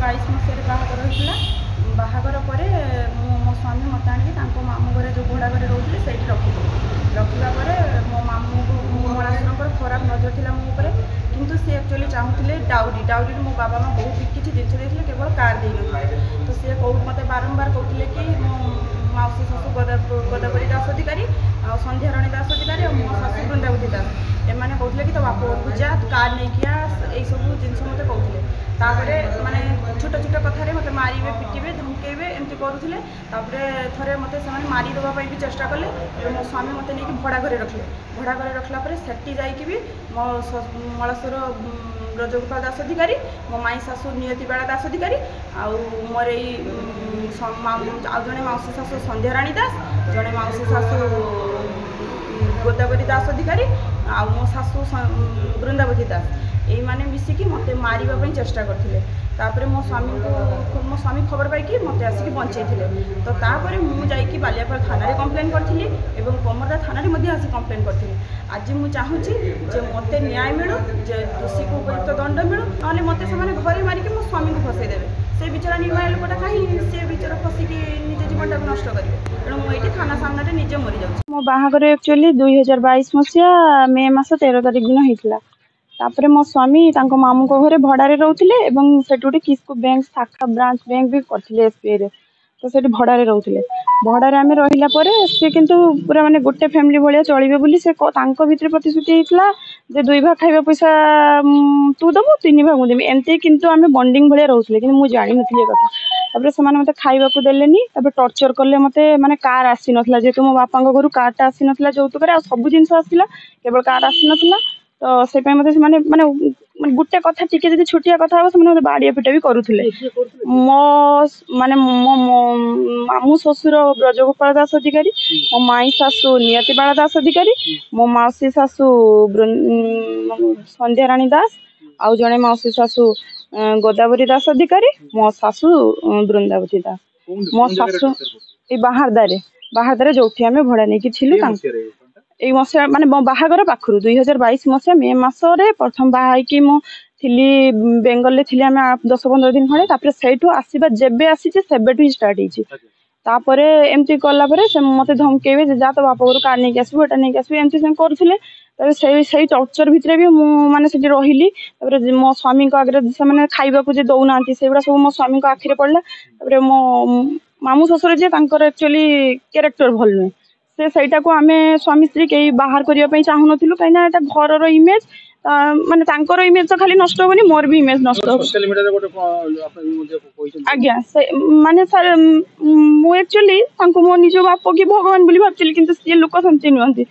2022 मसीह बाहागर होता बाहागर पर मो स्वामी मत आणिक मामू घर जो भड़ा घर रोते से रखा मो मामू मलासुर खराब नजर थी मोपर किंतु सी एक्चुअली चाहूले डाउरी डाउरी मो बाबा माँ बहुत किसी जिन देते केवल कार दे न तो सी मत बारंबार कहते कि मो मौसी शाशु गोदावरी दास अधिकारी आ संध्याराणी दास अधिकारी और मो शाशु वृंदावती दास एमाने कहते कि तो बाप घर को जा कार नहीं किया यही सब जिन मत कहते तापरे माने छोट छोट कथार मत मारे पिटे धमकेबे एमती करुले थे मत से मारिदेवाई भी चेष्टा कले मो स्वामी मत नहीं भड़ा घरे रखले भड़ा घरे रखला सेठी जाकि भी मो मलासुर ब्रजगोपाल दास अधिकारी मो माई शाशु नियति बाला दास अधिकारी आउ मोर जड़े मौसी शाशु संध्याराणी दास जड़े मौसी शाशु गोदावरी दास अधिकारी आउ मो शाशु वृंदावती दास यही मैंने मिसिकी मत मारे चेष्टा करते तापर मो स्वामी खबर पाई मत आसिक बंचे तो तापर मुझे बालियापाल थाना कंप्लेन करी और कमरदा थाना आसी कंप्लेन करी आज मुझे चाहूँगी मत न्याय मिलू दोषी को उपयुक्त दंड मिलू ना मत से घरे मारिक मो स्वामी को फसईदेवे से बिचरा निर्माण लोकटा कहीं सी बिचरा फसिकी निज जीवन टाक नष्ट करेंगे तेणु मुझे थाना सामने निजे मरी जाऊँ मो बाहागर एक्चुअली 2022 मसीहा मे मास 13 तारिख दिन होता तापर मो स्वामी मामू को घरे भड़ारे रोते से गोटे किस्कू बैंक शाखा ब्रांच बैंक भी करते एसबीआई रे तो से भड़ारे रोते भड़ारे आम रहा सी किंतु पूरा माने गोटे फैमिली भाया चलिए बोली से भितर प्रतिश्रुति होता जे 2 भाग खाଇବା पैसा तू दबु 3 भाग मुझे एमती किंतु आम बंडिंग भाया रोते कि मुझे जानी नी कथा से मत खावा देलेनी टर्चर कले मत माने कार आसी नाला जेहेतु मो बापा घर कारटा आसी नाला जौतुक सब जिन आसला केवल कार आसी नाला तो से मत माने गोटे कथा टिके जब छोटिया कथा हम से बाड़िया पिटा भी करुले मो माने मो मामू शशुर ब्रजगोपाल दास अधिकारी मो माई शाशु नियति बाला दास अधिकारी मो मौसी शाशु संध्याराणी दास आउ जड़े मौसी शाशु गोदावरी दास अधिकारी मो शाशु वृंदावती दास मो शाशु ये बाहारदारे जो आम भड़ा नहीं छिलु ये मसीहा माने मो बाहागर पाखु 2022 मसीहा मे मासरे प्रथम बाहाई मो थी बेंगल थी आम 10-15 दिन खड़े तापर से आसवा जेबे आसी से स्टार्ट होपर एमती कलापर से मत धमकेबे जा तो बाप घर कार नहीं आसबू एटा नहीं आसबू एमती करुले से टर्चर भितर भी मुझे रही मो स्वामी आगे से खाइबा दौना से गुड़ा सब मो स्वामी आखिरे पड़ा मो मामू शशुर जी एक्चुअली कैरेक्टर भल नुहे से सहीटा को आम स्वामी स्त्री कहीं बाहर करने चाहूँ नुँ कहीं घर इमेज माने इमेज तो खाली नष्ट होनी मोर भी इमेज नष्ट आज्ञा से माने सर मु एक्चुअली मो निज बाप कि भगवान बोली भावुली किंतु सी लोक सेमती नुहति।